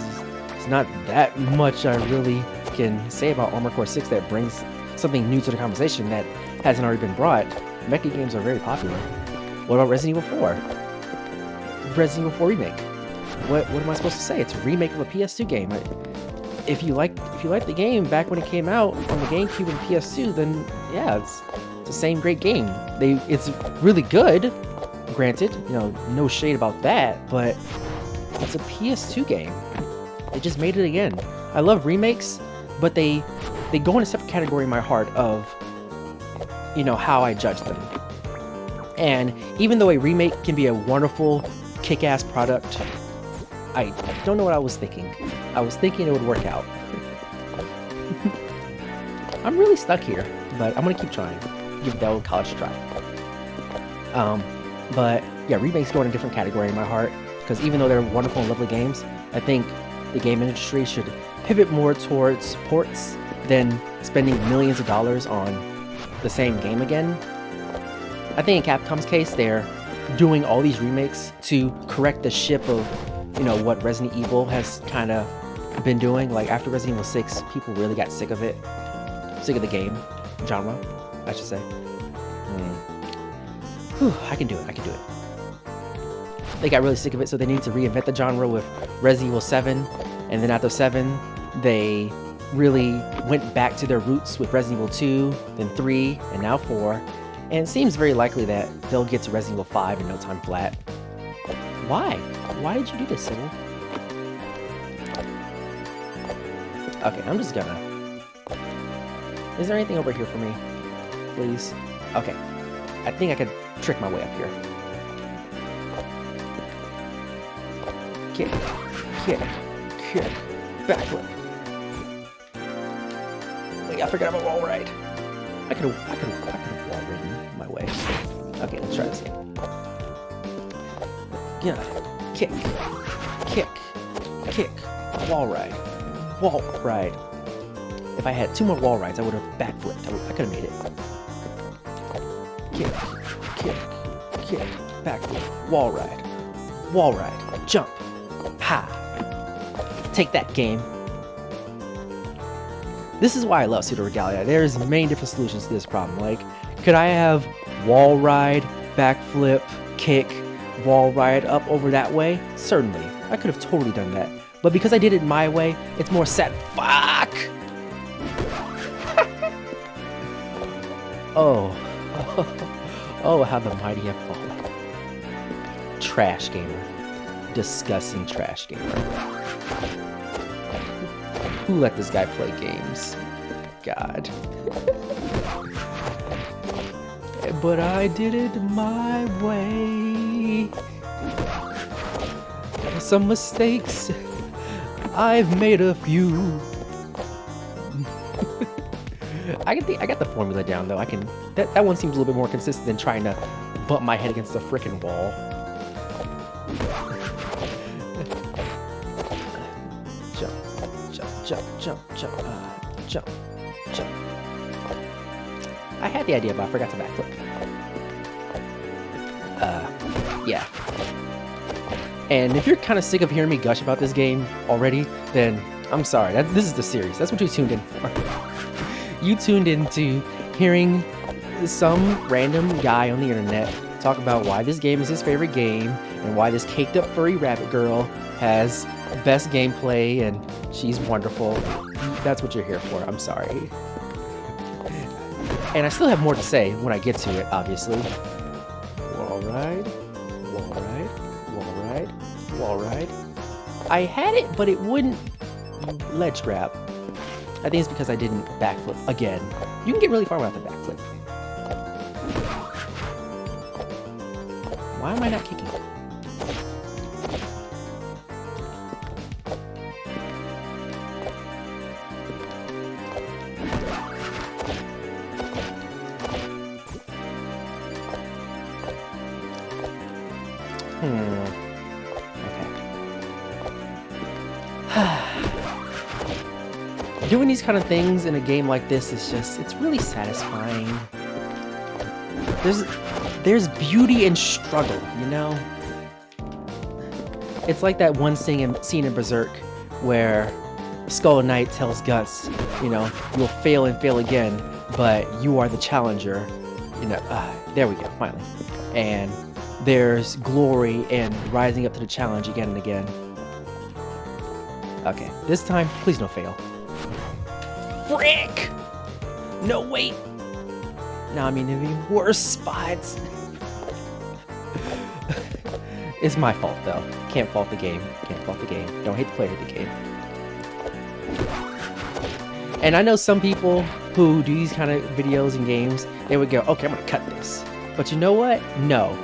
not that much I really can say about Armored Core 6 that brings something new to the conversation that hasn't already been brought. Mecha games are very popular. What about Resident Evil 4? Resident Evil 4 Remake. What am I supposed to say? It's a remake of a PS2 game. If you liked the game back when it came out on the GameCube and PS2, then yeah, it's the same great game. It's really good. Granted, no shade about that, but it's a PS2 game. They just made it again. I love remakes, but they go in a separate category in my heart of how I judge them. And even though a remake can be a wonderful kick-ass product, I don't know what I was thinking. I was thinking it would work out. I'm really stuck here, but I'm gonna keep trying. Give it that old college try. But yeah, remakes go in a different category in my heart, because even though they're wonderful and lovely games, I think the game industry should pivot more towards ports than spending millions of dollars on the same game again. I think in Capcom's case, they're doing all these remakes to correct the ship of what Resident Evil has kind of been doing. Like after Resident Evil 6, people really got sick of it. Sick of the game genre, I should say. Whew, I can do it. They got really sick of it, so they need to reinvent the genre with Resident Evil 7. And then after 7, they really went back to their roots with Resident Evil 2, then 3, and now 4. And it seems very likely that they'll get to Resident Evil 5 in no time flat. Why? Why did you do this, Sybil? Okay, I'm just gonna Is there anything over here for me? Please? Okay. I think I could trick my way up here. Kick, kick, kick, backflip. Wait, I forgot about wall ride. I could have wall ridden my way. Okay, let's try this again. Yeah, kick, kick, kick, wall ride, wall ride. If I had 2 more wall rides, I would have backflipped. I could have made it. Kick, kick, kick, backflip, wall ride, jump. Ha! Take that, game. This is why I love Pseudoregalia. There's many different solutions to this problem. Like, could I have wall ride, backflip, kick, wall ride up over that way? Certainly. I could have totally done that. But because I did it my way, it's more sad. Fuck! Oh. Oh, how the mighty have fallen. Trash gamer. Disgusting trash gamer. Who let this guy play games? God. But I did it my way. Some mistakes. I've made a few. I got the formula down though. That one seems a little bit more consistent than trying to bump my head against the frickin' wall. Jump. I had the idea, but I forgot to backflip. Yeah. And if you're kind of sick of hearing me gush about this game already, then I'm sorry. This is the series. That's what you tuned in for. You tuned into hearing some random guy on the internet talk about why this game is his favorite game and why this caked up furry rabbit girl has best gameplay and she's wonderful. That's what you're here for. I'm sorry. And I still have more to say when I get to it, obviously. Wall ride, wall ride, wall ride, wall ride. I had it, but it wouldn't ledge grab. I think it's because I didn't backflip again. You can get really far without the backflip. Why am I not kicking? Okay. Doing these kind of things in a game like this is just, it's really satisfying. There's beauty in struggle, you know? It's like that one scene in Berserk where Skull Knight tells Guts, you know, you'll fail and fail again, but you are the challenger. You know, there we go, finally. And there's glory in rising up to the challenge again and again. Okay, this time, please no fail. Frick! No, wait! Now I'm in even worse spots. It's my fault, though. Can't fault the game. Can't fault the game. Don't hate the player, hate the game. And I know some people who do these kind of videos and games, they would go, okay, I'm gonna cut this. But you know what? No.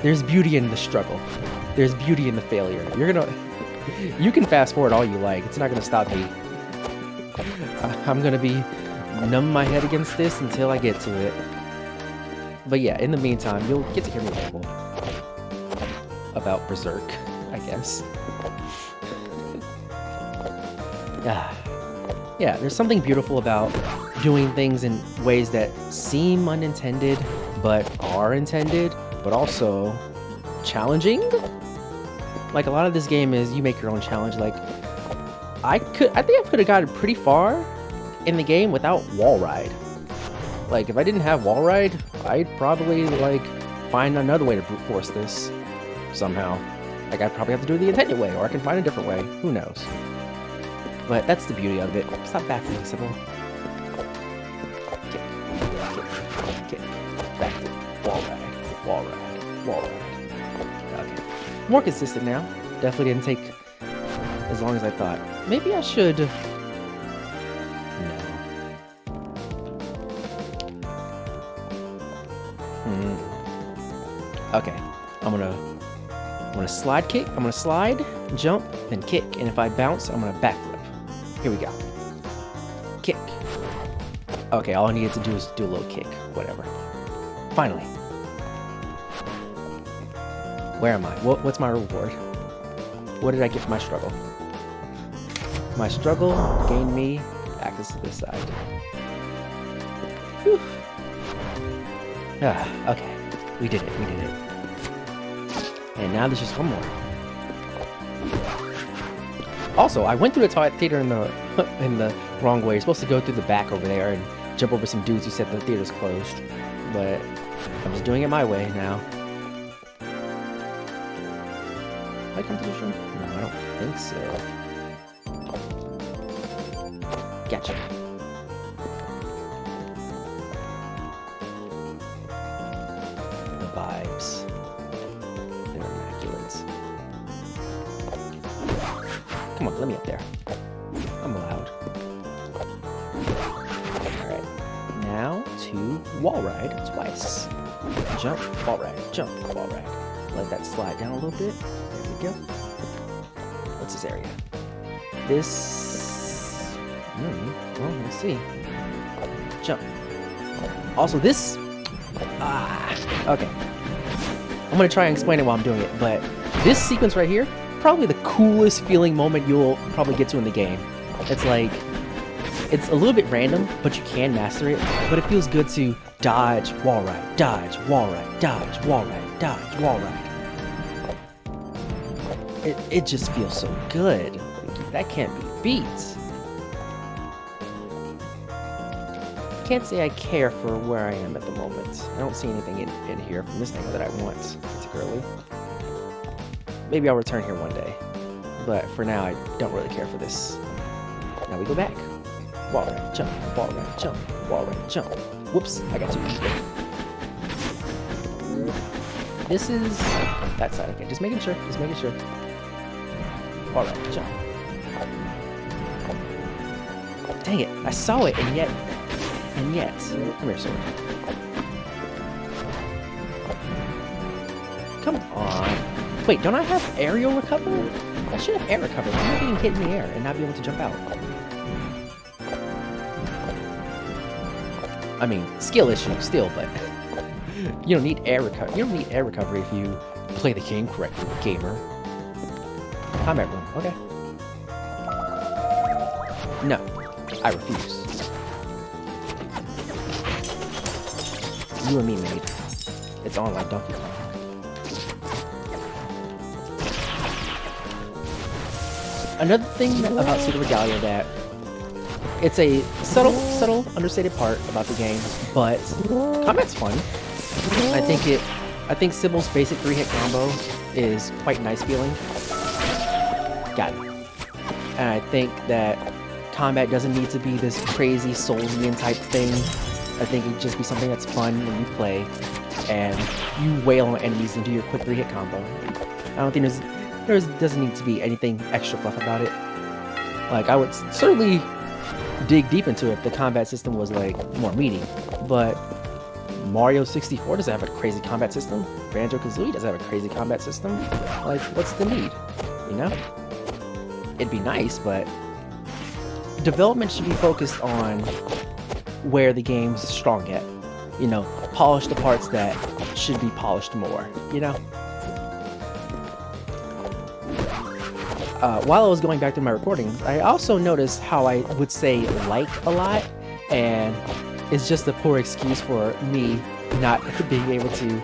There's beauty in the struggle. There's beauty in the failure. You can fast forward all you like. It's not gonna stop me. I'm gonna be numb my head against this until I get to it. But yeah, in the meantime, you'll get to hear me ramble about Berserk, I guess. Yeah, there's something beautiful about doing things in ways that seem unintended, but are intended, but also challenging. Like, a lot of this game is you make your own challenge. Like, I think I could have gotten pretty far in the game without wall ride. Like, if I didn't have wall ride, I'd probably, like, find another way to brute force this somehow. Like, I'd probably have to do it the intended way, or I can find a different way. Who knows? But that's the beauty of it. Stop backflipping, Sybil. Kick, kick, backflip, wall ride, wall ride, wall ride. Okay. More consistent now. Definitely didn't take as long as I thought. Maybe I should... No. Okay, I'm gonna slide kick. I'm gonna slide, jump, then kick. And if I bounce, I'm gonna backflip. Here we go. Kick. Okay, all I needed to do is do a little kick. Whatever. Finally. Where am I? What's my reward? What did I get for my struggle? My struggle gained me access to this side. Whew. Ah, okay. We did it. We did it. And now there's just one more. Also, I went through the theater in the in the wrong way. You're supposed to go through the back over there and jump over some dudes who said the theater's closed. But I'm just doing it my way now. I come to this room? No, I don't think so. Gotcha. The vibes. They're immaculate. Come on, let me up there. I'm allowed. Alright. Now to wall ride twice. Jump, wall ride, jump, wall ride. Let that slide down a little bit. There we go. What's this area? This... well, let's see. Jump. Also, this... okay. I'm gonna try and explain it while I'm doing it, but this sequence right here, probably the coolest feeling moment you'll probably get to in the game. It's like... it's a little bit random, but you can master it, but it feels good to dodge, wall ride, dodge, wall ride, dodge, wall ride, dodge, wall ride. It just feels so good. Like, that can't be beat. Can't say I care for where I am at the moment. I don't see anything in here from this angle that I want particularly. Maybe I'll return here one day, but for now I don't really care for this. Now we go back. Wall ride, jump, wall ride, jump, wall ride, jump. Whoops, I got too eager. This is that side. Okay, just making sure, just making sure. Wall ride, jump. Dang it, I saw it and yet, come here, sword. Come on. Wait, don't I have aerial recovery? I should have air recovery. Why am I getting hit in the air and not be able to jump out? I mean, skill issue still, but you don't need air recovery. You don't need air recovery if you play the game correctly, gamer. Combat room, okay. No, I refuse. You and me, mate. It's on like Donkey Kong. Another thing about Pseudoregalia that it's a subtle, understated part about the game, but combat's fun. I think Sybil's basic 3-hit combo is quite nice feeling. Got it. And I think that combat doesn't need to be this crazy Soulsian type thing. I think it just be something that's fun when you play, and you wail on enemies and do your quick 3-hit combo. I don't think there doesn't need to be anything extra fluff about it. Like, I would certainly dig deep into it if the combat system was like more meaty, but Mario 64 doesn't have a crazy combat system. Banjo-Kazooie doesn't have a crazy combat system. Like, what's the need? You know? It'd be nice, but development should be focused on where the game's strong at. You know, polish the parts that should be polished more, you know? While I was going back through my recordings, I also noticed how I would say like a lot, and it's just a poor excuse for me not being able to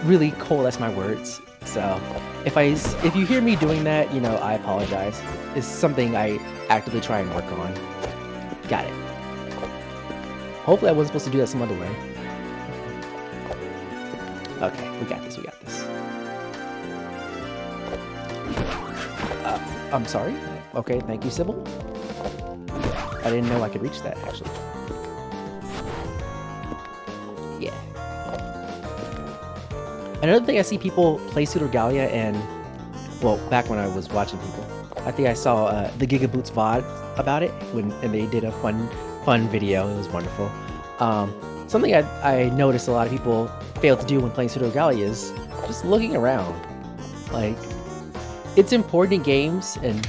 really coalesce my words. So if you hear me doing that, you know, I apologize. It's something I actively try and work on. Got it. Hopefully I wasn't supposed to do that some other way. Okay, we got this, we got this. I'm sorry? Okay, thank you, Sybil. I didn't know I could reach that, actually. Yeah. Another thing I see people play Pseudoregalia, and, well, back when I was watching people, I think I saw the Gigaboots VOD about it, and they did a fun video. It was wonderful. Something I noticed a lot of people fail to do when playing Pseudoregalia is just looking around. Like, it's important in games and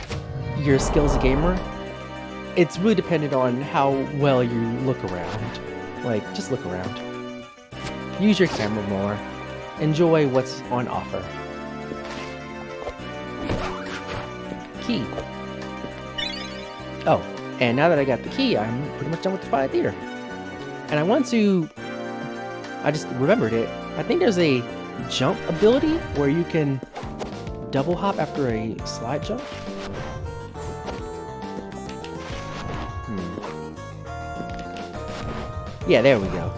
your skill as a gamer. It's really dependent on how well you look around. Like, just look around. Use your camera more. Enjoy what's on offer. Key. Oh, and now that I got the key, I'm pretty much done with the Fire Theater. And I just remembered it. I think there's a jump ability where you can double hop after a slide jump. Yeah, there we go.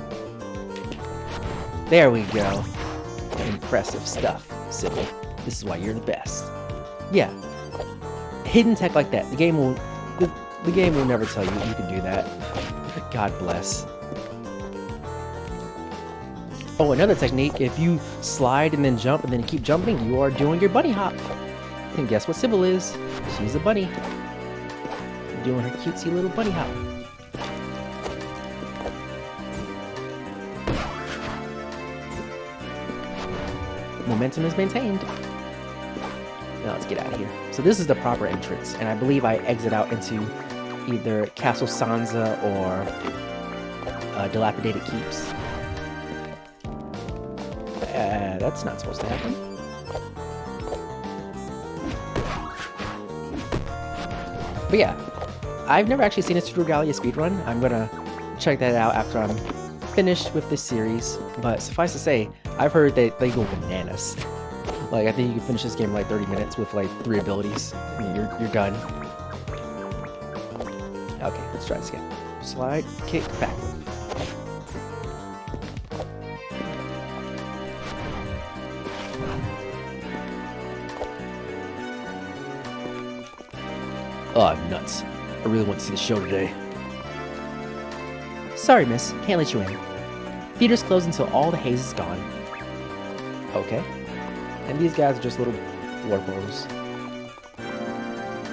There we go. Impressive stuff, Sybil. This is why you're the best. Yeah. Hidden tech like that. The game will never tell you you can do that. God bless. Oh, another technique, if you slide and then jump and then keep jumping, you are doing your bunny hop. And guess what Sybil is? She's a bunny. Doing her cutesy little bunny hop. Momentum is maintained. Now let's get out of here. So this is the proper entrance, and I believe I exit out into either Castle Sansa or Dilapidated Keeps. That's not supposed to happen. But yeah, I've never actually seen a Pseudoregalia speedrun. I'm gonna check that out after I'm finished with this series. But suffice to say, I've heard that they go bananas. Like, I think you can finish this game in like 30 minutes with like 3 abilities. I mean, you're done. Okay, let's try this again. Slide, kick, back. Oh, nuts. I really want to see the show today. Sorry, miss. Can't let you in. Theater's closed until all the haze is gone. Okay. And these guys are just little warblers.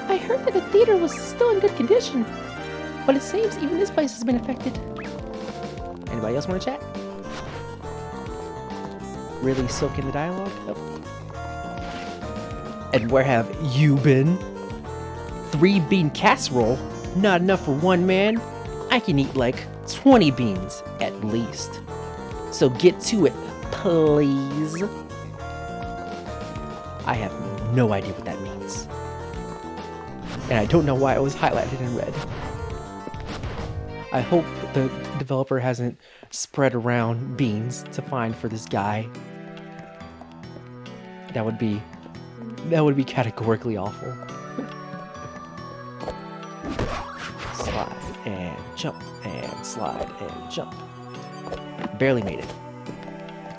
I heard that the theater was still in good condition, but it seems even this place has been affected. Anybody else want to chat? Really soak in the dialogue? Nope. And where have you been? 3 bean casserole? Not enough for one man? I can eat like 20 beans at least. So get to it, please. I have no idea what that means. And I don't know why it was highlighted in red. I hope the developer hasn't spread around beans to find for this guy. That would be categorically awful. Slide and jump and slide and jump. Barely made it.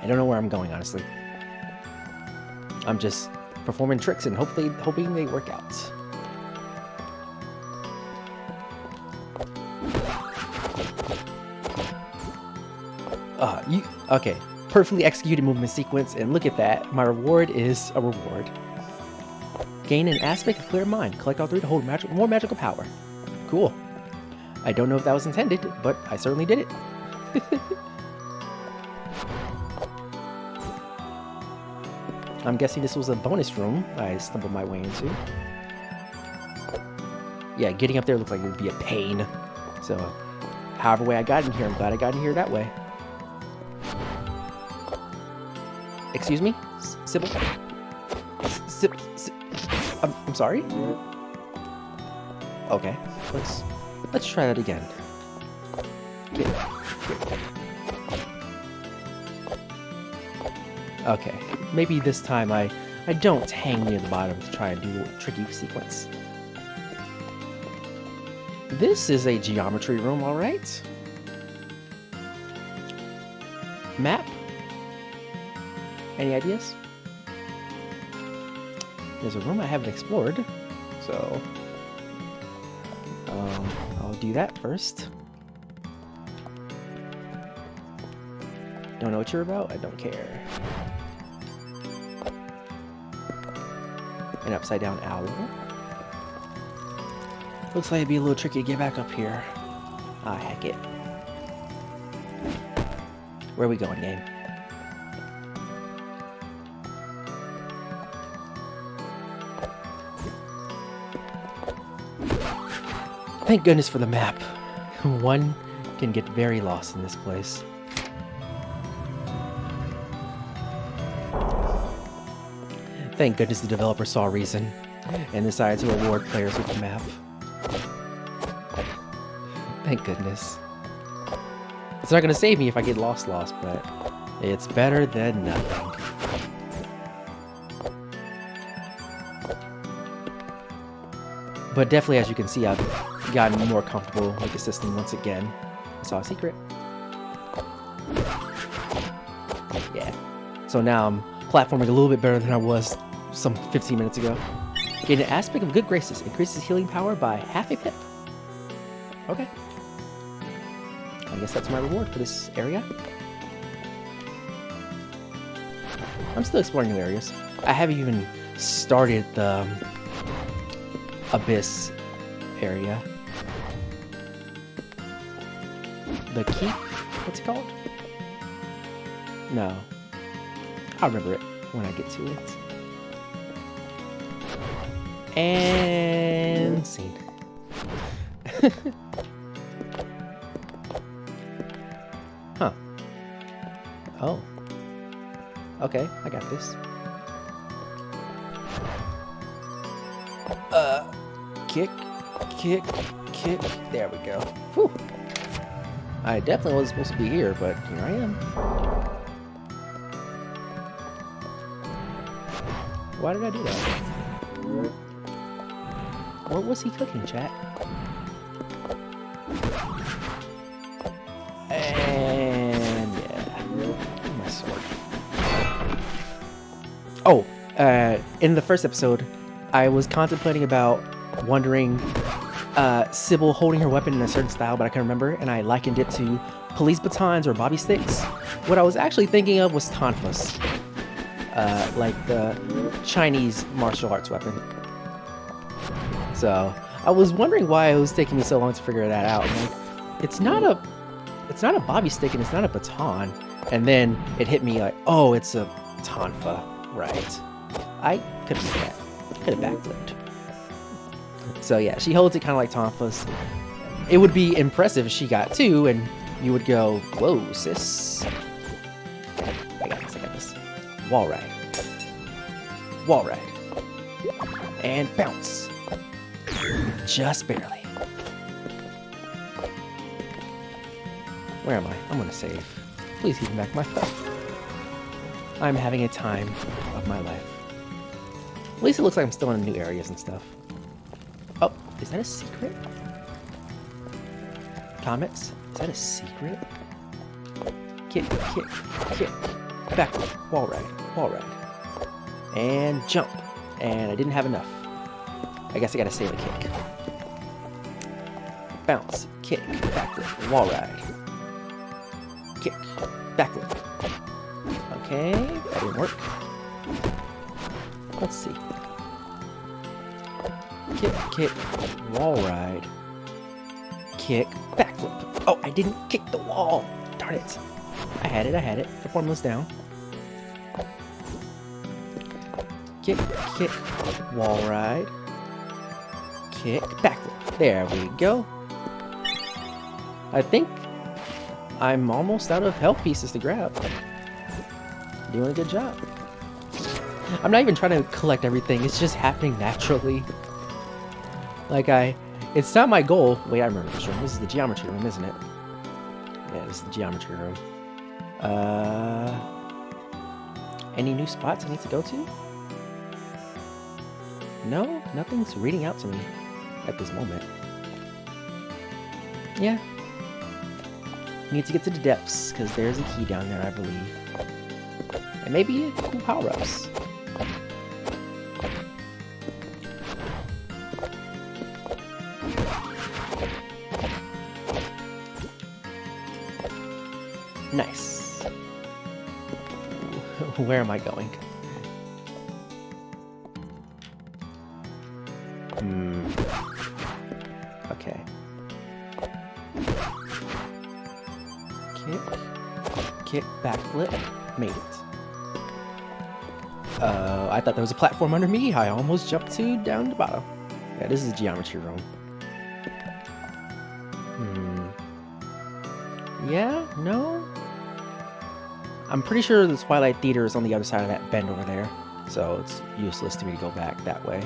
I don't know where I'm going, honestly. I'm just performing tricks and hoping they work out. Okay. Perfectly executed movement sequence, and look at that. My reward is a reward. Gain an aspect of clear mind. Collect all 3 to hold more magical power. Cool. I don't know if that was intended, but I certainly did it. I'm guessing this was a bonus room I stumbled my way into. Yeah, getting up there looked like it would be a pain. So, however way I got in here, I'm glad I got in here that way. Excuse me? Sybil? I'm sorry? Okay, let's try that again. Get it. Okay, maybe this time I don't hang near the bottom to try and do a tricky sequence. This is a geometry room, alright. Map? Any ideas? There's a room I haven't explored, so I'll do that first. Don't know what you're about? I don't care. An upside down owl. Looks like it'd be a little tricky to get back up here. Ah, heck it. Where are we going, game? Thank goodness for the map. One can get very lost in this place. Thank goodness the developer saw reason and decided to reward players with the map. Thank goodness. It's not gonna save me if I get lost, but it's better than nothing. But definitely, as you can see, I've gotten more comfortable with the system once again. I saw a secret. Yeah. So now I'm platforming a little bit better than I was some 15 minutes ago. Gain an aspect of good graces. Increases healing power by half a pip. Okay. I guess that's my reward for this area. I'm still exploring new areas. I haven't even started the Abyss area. The keep? What's it called? No. I'll remember it when I get to it. And scene. Huh. Oh. Okay, I got this. Kick, kick, kick. There we go. Whew. I definitely wasn't supposed to be here, but here I am. Why did I do that? What was he cooking, chat? And yeah, my sword. Oh, in the first episode, I was contemplating about wondering Sybil holding her weapon in a certain style, but I can't remember, and I likened it to police batons or bobby sticks. What I was actually thinking of was tonfas, like the Chinese martial arts weapon. So I was wondering why it was taking me so long to figure that out. Like, it's not a bobby stick and it's not a baton. And then it hit me like, oh, it's a tonfa, right? I could have done that. Could have backflipped. So yeah, she holds it kind of like tonfas. It would be impressive if she got two, and you would go, whoa, sis. I got this. Wall ride. Wall ride. And bounce. Just barely. Where am I? I'm gonna save. Please keep back my phone. I'm having a time of my life. At least it looks like I'm still in new areas and stuff. Oh, is that a secret? Comments? Is that a secret? Kick, kick, kick. Backward. Wall ride. Wall ride. And jump. And I didn't have enough. I guess I gotta save a kick. Bounce. Kick. Backward. Wall ride. Kick. Backward. Okay. That didn't work. Let's see. Kick, kick, wall ride. Kick, backflip. Oh, I didn't kick the wall. Darn it. I had it. The formula's down. Kick, kick, wall ride. Kick, backflip. There we go. I think I'm almost out of health pieces to grab. Doing a good job. I'm not even trying to collect everything. It's just happening naturally. Like it's not my goal. Wait, I remember this room. This is the geometry room, isn't it? Yeah, this is the geometry room. Any new spots I need to go to? No, nothing's reading out to me at this moment. Yeah. Need to get to the depths, because there's a key down there, I believe. And maybe cool power-ups. Nice. Where am I going? Okay. Kick. Kick, backflip, made it. I thought there was a platform under me. I almost jumped down the bottom. Yeah, this is a geometry room. Yeah? No? I'm pretty sure the Twilight Theater is on the other side of that bend over there, so it's useless to me to go back that way.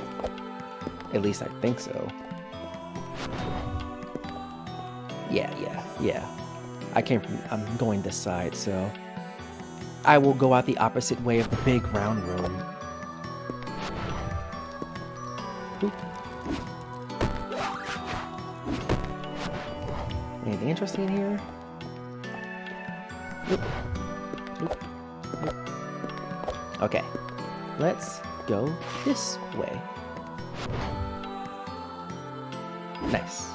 At least I think so. Yeah. I'm going this side, so I will go out the opposite way of the big round room. Boop. Anything interesting in here? Boop. Boop. Boop. Okay, let's go this way. Nice.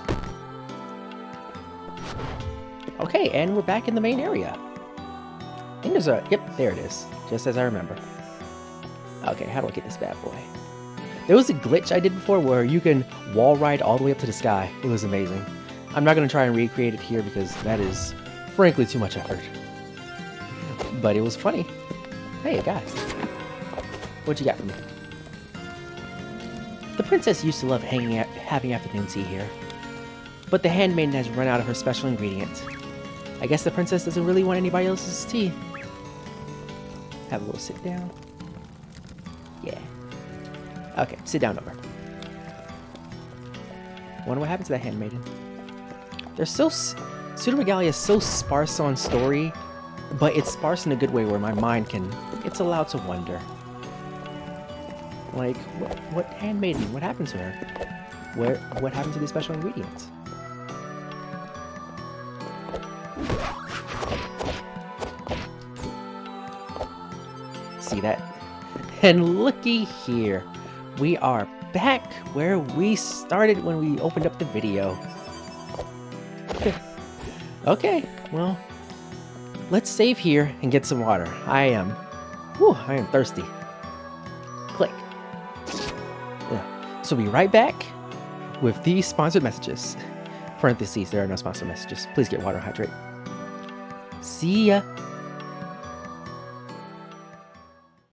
Okay, and we're back in the main area. I think there's a... Yep, there it is. Just as I remember. Okay, how do I get this bad boy? There was a glitch I did before where you can wall ride all the way up to the sky. It was amazing. I'm not going to try and recreate it here because that is, frankly, too much effort. But it was funny. Hey, a guy. What you got for me? The princess used to love having afternoon tea here. But the handmaiden has run out of her special ingredient. I guess the princess doesn't really want anybody else's tea. Have a little sit down. Yeah. Okay, sit down over. Wonder what happened to that handmaiden. They're so... Pseudoregalia is so sparse on story, but it's sparse in a good way where my mind can... It's allowed to wonder. Like, what handmaiden? What happened to her? What happened to the special ingredients? See that? And looky here. We are back where we started when we opened up the video. Okay, well, let's save here and get some water. I am thirsty. Click. Yeah. So we'll be right back with these sponsored messages. Parentheses, there are no sponsored messages. Please get water and hydrate. See ya.